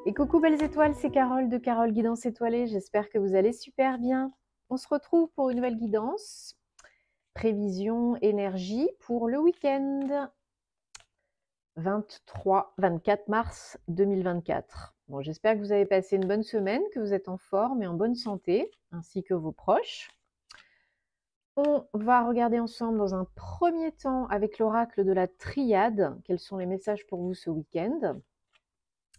Et coucou belles étoiles, c'est Carole de Carole Guidance Étoilée. J'espère que vous allez super bien. On se retrouve pour une nouvelle guidance. Prévision énergie pour le week-end 23-24 mars 2024. Bon, j'espère que vous avez passé une bonne semaine, que vous êtes en forme et en bonne santé, ainsi que vos proches. On va regarder ensemble dans un premier temps avec l'oracle de la triade, quels sont les messages pour vous ce week-end.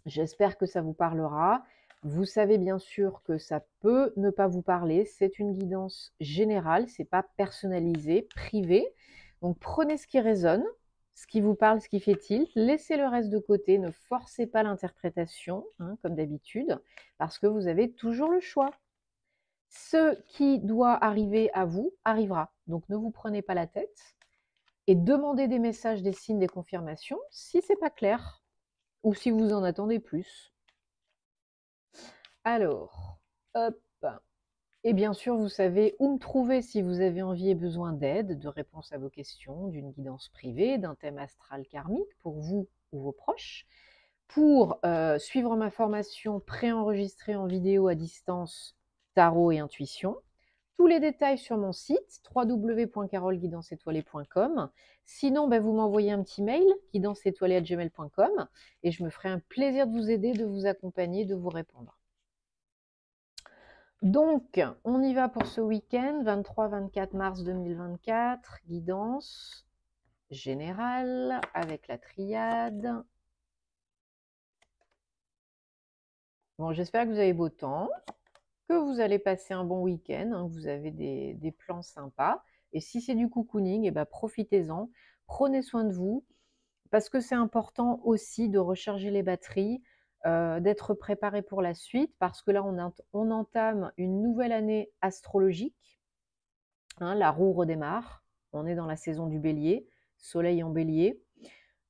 J'espère que ça vous parlera. Vous savez bien sûr que ça peut ne pas vous parler. C'est une guidance générale, c'est pas personnalisé, privé. Donc prenez ce qui résonne, ce qui vous parle, ce qui fait tilt. Laissez le reste de côté. Ne forcez pas l'interprétation, comme d'habitude, parce que vous avez toujours le choix. Ce qui doit arriver à vous arrivera. Donc ne vous prenez pas la tête et demandez des messages, des signes, des confirmations si c'est pas clair ou si vous en attendez plus. Alors, hop. Et bien sûr, vous savez où me trouver si vous avez envie et besoin d'aide, de réponses à vos questions, d'une guidance privée, d'un thème astral karmique pour vous ou vos proches. Pour suivre ma formation préenregistrée en vidéo à distance, tarot et intuition. Tous les détails sur mon site www.caroleguidanceétoilée.com. Sinon, vous m'envoyez un petit mail guidanceétoilée@gmail.com et je me ferai un plaisir de vous aider, de vous accompagner, de vous répondre. Donc, on y va pour ce week-end, 23-24 mars 2024, guidance générale avec la triade. Bon, j'espère que vous avez beau temps, que vous allez passer un bon week-end, que vous avez des plans sympas. Et si c'est du cocooning, profitez-en, prenez soin de vous, parce que c'est important aussi de recharger les batteries, d'être préparé pour la suite, parce que là, on entame une nouvelle année astrologique. La roue redémarre, on est dans la saison du bélier, soleil en bélier.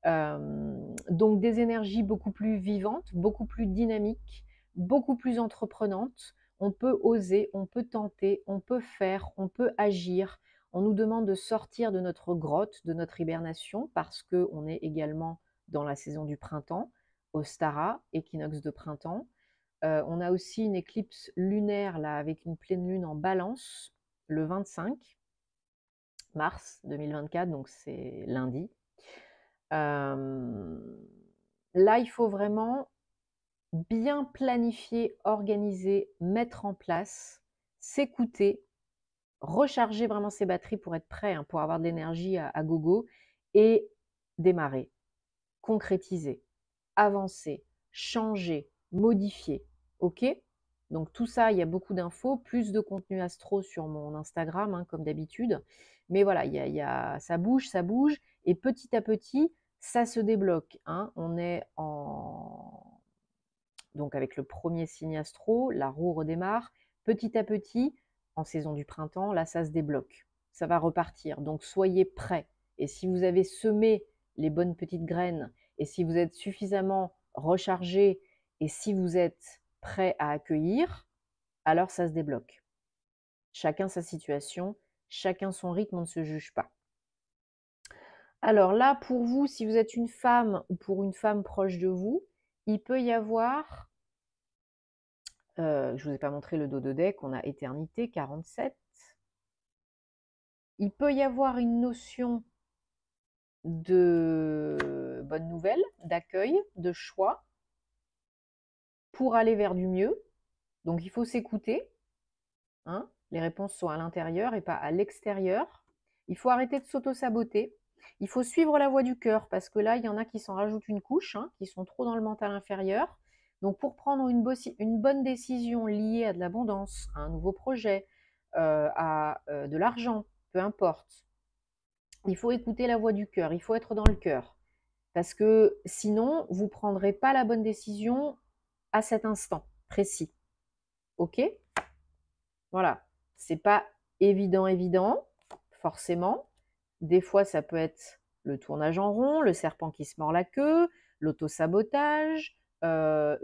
Donc des énergies beaucoup plus vivantes, beaucoup plus dynamiques, beaucoup plus entreprenantes. On peut oser, on peut tenter, on peut faire, on peut agir. On nous demande de sortir de notre grotte, de notre hibernation, parce qu'on est également dans la saison du printemps, Ostara, équinoxe de printemps. On a aussi une éclipse lunaire là, avec une pleine lune en balance, le 25 mars 2024, donc c'est lundi. Là, il faut vraiment bien planifier, organiser, mettre en place, s'écouter, recharger vraiment ses batteries pour être prêt, pour avoir de l'énergie à gogo et démarrer, concrétiser, avancer, changer, modifier. OK? Donc tout ça, il y a beaucoup d'infos, plus de contenu astro sur mon Instagram, comme d'habitude. Mais voilà, ça bouge, et petit à petit, ça se débloque. On est donc avec le premier signe astro, la roue redémarre. Petit à petit, en saison du printemps, là, ça se débloque. Ça va repartir. Donc soyez prêts. Et si vous avez semé les bonnes petites graines, et si vous êtes suffisamment rechargé, et si vous êtes prêt à accueillir, alors ça se débloque. Chacun sa situation, chacun son rythme, on ne se juge pas. Alors là, pour vous, si vous êtes une femme ou pour une femme proche de vous, il peut y avoir, je ne vous ai pas montré le dos de deck, on a éternité, 47. Il peut y avoir une notion de bonne nouvelle, d'accueil, de choix, pour aller vers du mieux. Donc il faut s'écouter. Les réponses sont à l'intérieur et pas à l'extérieur. Il faut arrêter de s'auto-saboter. Il faut suivre la voie du cœur, parce que là, il y en a qui s'en rajoutent une couche, qui sont trop dans le mental inférieur. Donc pour prendre une bonne décision liée à de l'abondance, à un nouveau projet, à de l'argent, peu importe, il faut écouter la voix du cœur, il faut être dans le cœur. Parce que sinon, vous ne prendrez pas la bonne décision à cet instant précis. OK? Voilà. C'est pas évident, forcément. Des fois, ça peut être le tournage en rond, le serpent qui se mord la queue, l'auto-sabotage,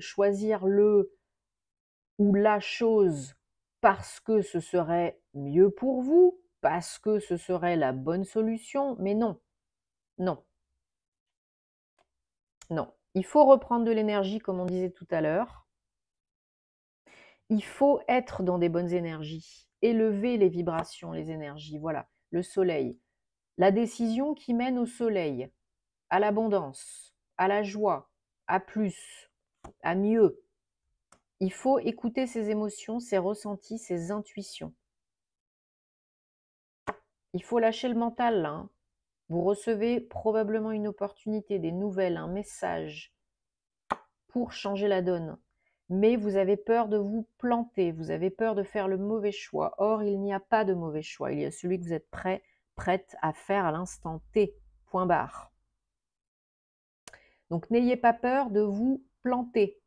choisir le ou la chose parce que ce serait mieux pour vous, parce que ce serait la bonne solution, mais non, non, non. Il faut reprendre de l'énergie, comme on disait tout à l'heure. Il faut être dans des bonnes énergies, élever les vibrations, les énergies. Voilà, le soleil. La décision qui mène au soleil, à l'abondance, à la joie, à plus, à mieux. Il faut écouter ses émotions, ses ressentis, ses intuitions. Il faut lâcher le mental, là, hein. Vous recevez probablement une opportunité, des nouvelles, un message pour changer la donne. Mais vous avez peur de vous planter, vous avez peur de faire le mauvais choix. Or, il n'y a pas de mauvais choix. Il y a celui que vous êtes prête à faire à l'instant T. Point barre. Donc, n'ayez pas peur de vous planter.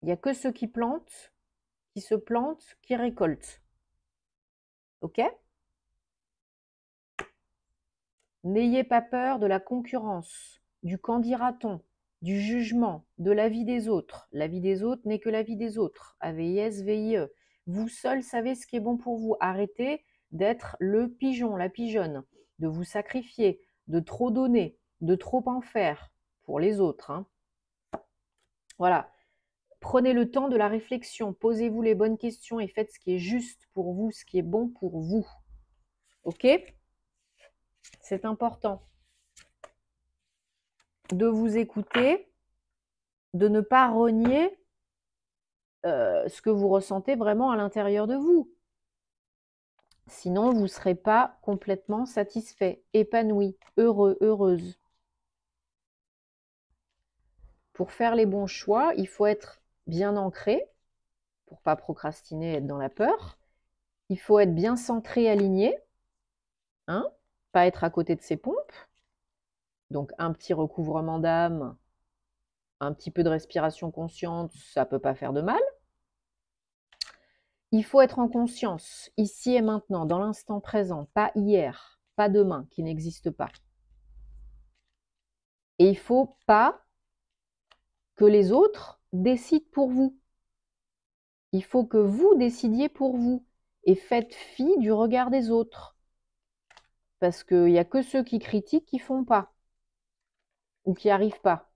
Il n'y a que ceux qui plantent, qui se plantent, qui récoltent. OK? N'ayez pas peur de la concurrence, du qu'en dira-t-on, du jugement, de l'avis des autres. L'avis des autres n'est que l'avis des autres. AVIS-VIE. Vous seul savez ce qui est bon pour vous. Arrêtez d'être le pigeon, la pigeonne, de vous sacrifier, de trop donner, de trop en faire pour les autres, hein. Voilà. Prenez le temps de la réflexion, posez-vous les bonnes questions et faites ce qui est juste pour vous, ce qui est bon pour vous. OK? C'est important de vous écouter, de ne pas renier ce que vous ressentez vraiment à l'intérieur de vous. Sinon, vous ne serez pas complètement satisfait, épanoui, heureux, heureuse. Pour faire les bons choix, il faut être bien ancré, pour ne pas procrastiner, être dans la peur. Il faut être bien centré, aligné, hein, pas être à côté de ses pompes. Donc, un petit recouvrement d'âme, un petit peu de respiration consciente, ça ne peut pas faire de mal. Il faut être en conscience, ici et maintenant, dans l'instant présent, pas hier, pas demain, qui n'existe pas. Et il ne faut pas que les autres décident pour vous. Il faut que vous décidiez pour vous et faites fi du regard des autres. Parce qu'il n'y a que ceux qui critiquent qui ne font pas ou qui n'y arrivent pas.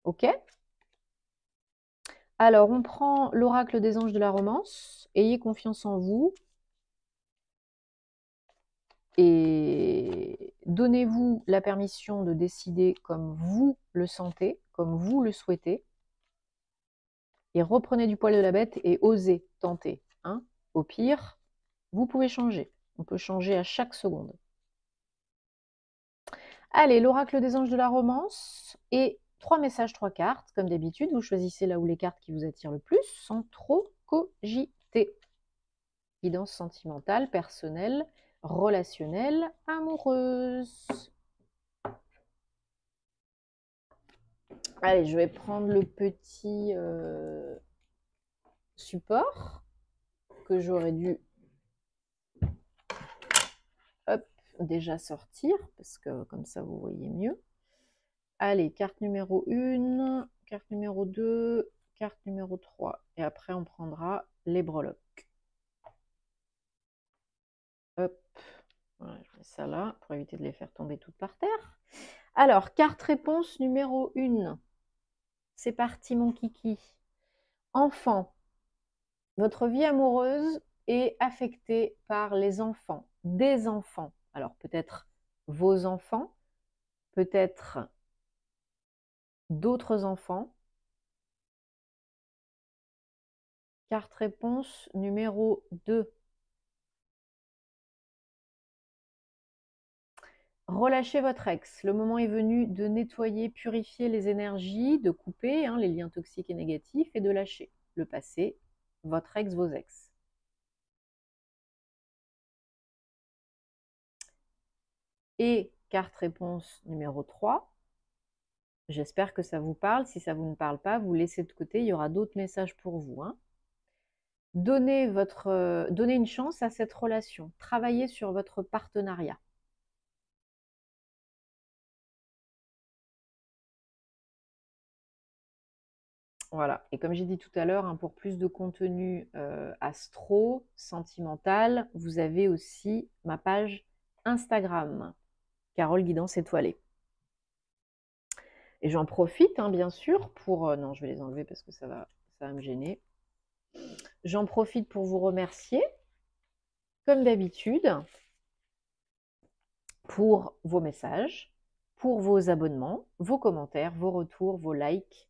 OK? Alors, on prend l'oracle des anges de la romance. Ayez confiance en vous. Et donnez-vous la permission de décider comme vous le sentez, comme vous le souhaitez. Et reprenez du poil de la bête et osez tenter, hein. Au pire, vous pouvez changer. On peut changer à chaque seconde. Allez, l'oracle des anges de la romance. Et 3 messages, 3 cartes. Comme d'habitude, vous choisissez là où les cartes qui vous attirent le plus sans trop cogiter. Guidance sentimentale, personnelle, relationnelle, amoureuse. Allez, je vais prendre le petit support que j'aurais dû déjà sortir, parce que comme ça vous voyez mieux. Allez, carte numéro 1, carte numéro 2, carte numéro 3. Et après, on prendra les breloques. Hop, voilà, je mets ça là pour éviter de les faire tomber toutes par terre. Alors, carte réponse numéro 1. C'est parti, mon kiki. Enfant. Votre vie amoureuse est affectée par les enfants, des enfants. Alors peut-être vos enfants, peut-être d'autres enfants. Carte réponse numéro 2. Relâchez votre ex. Le moment est venu de nettoyer, purifier les énergies, de couper les liens toxiques et négatifs et de lâcher le passé, votre ex, vos ex. Et carte réponse numéro 3. J'espère que ça vous parle. Si ça vous ne parle pas, vous laissez de côté. Il y aura d'autres messages pour vous, hein. Donnez une chance à cette relation. Travaillez sur votre partenariat. Voilà. Et comme j'ai dit tout à l'heure, pour plus de contenu astro, sentimental, vous avez aussi ma page Instagram, Carole Guidance Étoilée. Et j'en profite, hein, bien sûr, pour... non, je vais les enlever parce que ça va me gêner. J'en profite pour vous remercier, comme d'habitude, pour vos messages, pour vos abonnements, vos commentaires, vos retours, vos likes.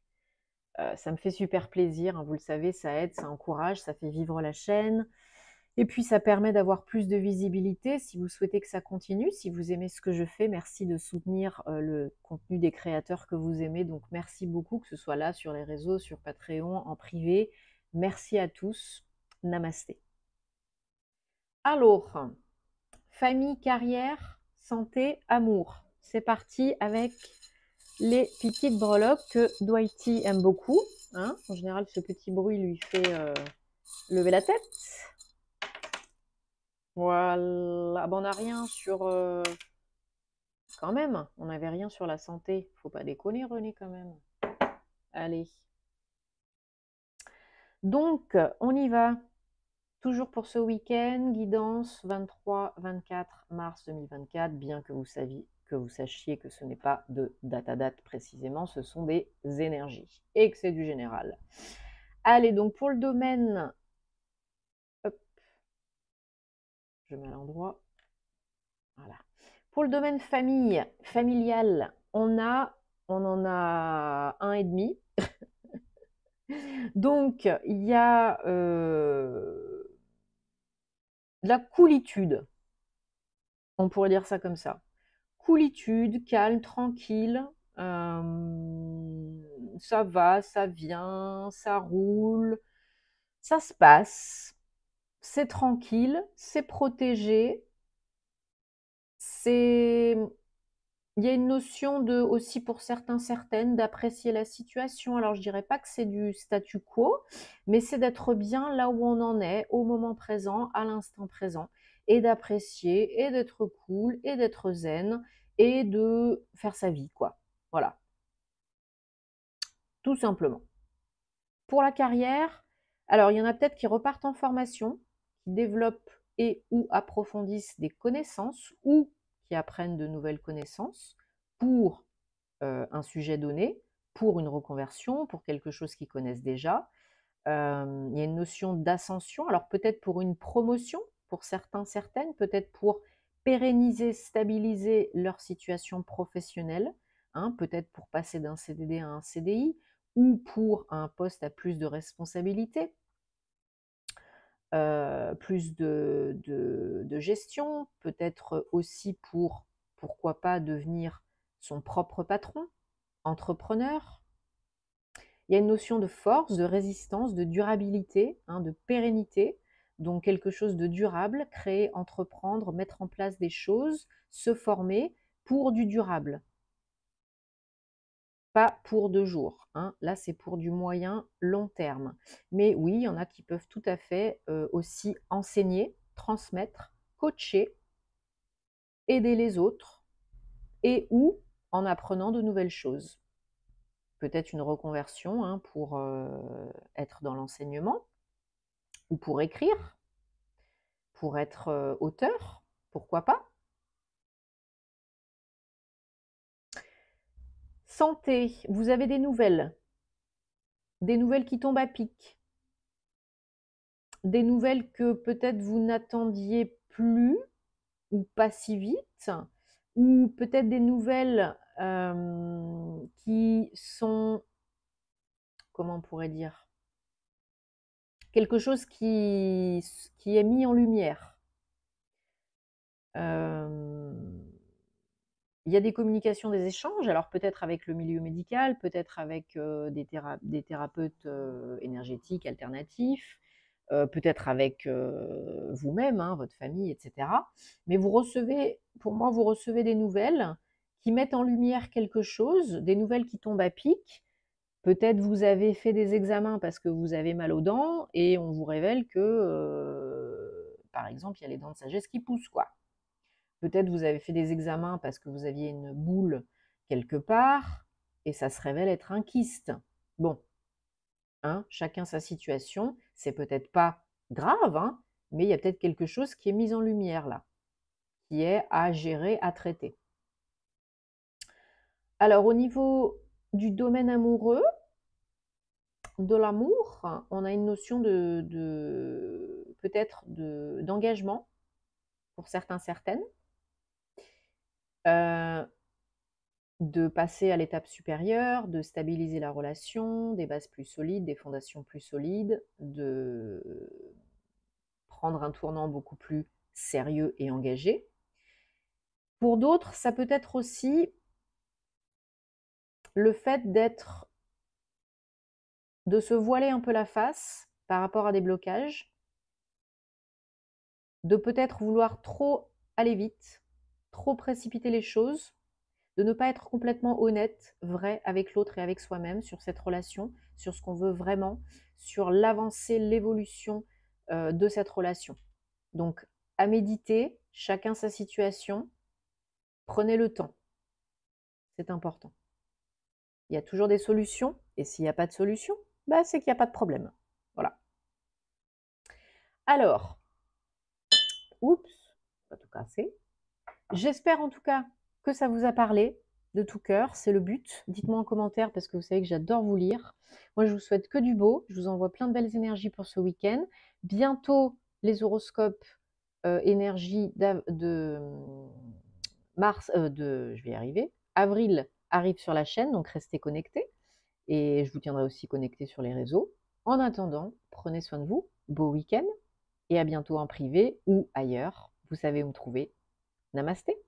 Ça me fait super plaisir, hein, vous le savez, ça aide, ça encourage, ça fait vivre la chaîne. Et puis, ça permet d'avoir plus de visibilité. Si vous souhaitez que ça continue, si vous aimez ce que je fais, merci de soutenir le contenu des créateurs que vous aimez. Donc, merci beaucoup, que ce soit là, sur les réseaux, sur Patreon, en privé. Merci à tous. Namasté. Alors, famille, carrière, santé, amour. C'est parti avec les petites breloques que Dwighty aime beaucoup. Hein, en général, ce petit bruit lui fait lever la tête. Voilà. Ben, on n'a rien sur... quand même, on n'avait rien sur la santé. Faut pas déconner, René, quand même. Allez. Donc, on y va. Toujours pour ce week-end, guidance 23-24 mars 2024, bien que vous sachiez que ce n'est pas de date à date précisément, ce sont des énergies et que c'est du général. Allez, donc pour le domaine, hop, je mets à l'endroit, voilà. Pour le domaine famille, familial, on en a un et demi. Donc, il y a la coolitude, on pourrait dire ça comme ça. Coolitude, calme, tranquille, ça va, ça vient, ça roule, ça se passe, c'est tranquille, c'est protégé, il y a une notion de, aussi pour certains, certaines, d'apprécier la situation. Alors, je dirais pas que c'est du statu quo, mais c'est d'être bien là où on en est, au moment présent, à l'instant présent, et d'apprécier, et d'être cool, et d'être zen, et de faire sa vie, quoi. Voilà. Tout simplement. Pour la carrière, alors il y en a peut-être qui repartent en formation, qui développent et ou approfondissent des connaissances, ou qui apprennent de nouvelles connaissances pour un sujet donné, pour une reconversion, pour quelque chose qu'ils connaissent déjà. Il y a une notion d'ascension, alors peut-être pour une promotion, pour certains, certaines, peut-être pour pérenniser, stabiliser leur situation professionnelle, hein, peut-être pour passer d'un CDD à un CDI, ou pour un poste à plus de responsabilité, plus de gestion, peut-être aussi pour, pourquoi pas, devenir son propre patron, entrepreneur. Il y a une notion de force, de résistance, de durabilité, hein, de pérennité, donc quelque chose de durable, créer, entreprendre, mettre en place des choses, se former pour du durable. Pas pour 2 jours, hein. Là, c'est pour du moyen long terme. Mais oui, il y en a qui peuvent tout à fait aussi enseigner, transmettre, coacher, aider les autres et ou en apprenant de nouvelles choses. Peut-être une reconversion, hein, pour être dans l'enseignement ou pour écrire, pour être auteur, pourquoi pas. Santé, vous avez des nouvelles qui tombent à pic, des nouvelles que peut-être vous n'attendiez plus ou pas si vite, ou peut-être des nouvelles qui sont, comment on pourrait dire, quelque chose qui est mis en lumière. Il y a des communications, des échanges, alors peut-être avec le milieu médical, peut-être avec des thérapeutes énergétiques alternatifs, peut-être avec vous-même, hein, votre famille, etc. Mais vous recevez, pour moi, vous recevez des nouvelles qui mettent en lumière quelque chose, des nouvelles qui tombent à pic. Peut-être vous avez fait des examens parce que vous avez mal aux dents et on vous révèle que, par exemple, il y a les dents de sagesse qui poussent, quoi. Peut-être vous avez fait des examens parce que vous aviez une boule quelque part et ça se révèle être un kyste. Bon, hein, chacun sa situation, c'est peut-être pas grave, hein, mais il y a peut-être quelque chose qui est mis en lumière là, qui est à gérer, à traiter. Alors au niveau du domaine amoureux, de l'amour, on a une notion peut-être d'engagement pour certains, certaines. De passer à l'étape supérieure, de stabiliser la relation, des bases plus solides, des fondations plus solides, de prendre un tournant beaucoup plus sérieux et engagé. Pour d'autres, ça peut être aussi le fait de se voiler un peu la face par rapport à des blocages, de peut-être vouloir trop aller vite, trop précipiter les choses, de ne pas être complètement honnête, vrai avec l'autre et avec soi-même sur cette relation, sur ce qu'on veut vraiment, sur l'avancée, l'évolution de cette relation. Donc, à méditer, chacun sa situation, prenez le temps, c'est important. Il y a toujours des solutions, et s'il n'y a pas de solution, bah, c'est qu'il n'y a pas de problème. Voilà. Alors, oups, pas tout casser. J'espère en tout cas que ça vous a parlé de tout cœur, c'est le but. Dites-moi en commentaire parce que vous savez que j'adore vous lire. Moi, je vous souhaite que du beau. Je vous envoie plein de belles énergies pour ce week-end. Bientôt, les horoscopes énergie de mars, je vais y arriver. Avril arrive sur la chaîne, donc restez connectés. Et je vous tiendrai aussi connecté sur les réseaux. En attendant, prenez soin de vous. Beau week-end et à bientôt en privé ou ailleurs. Vous savez où me trouver. Namasté.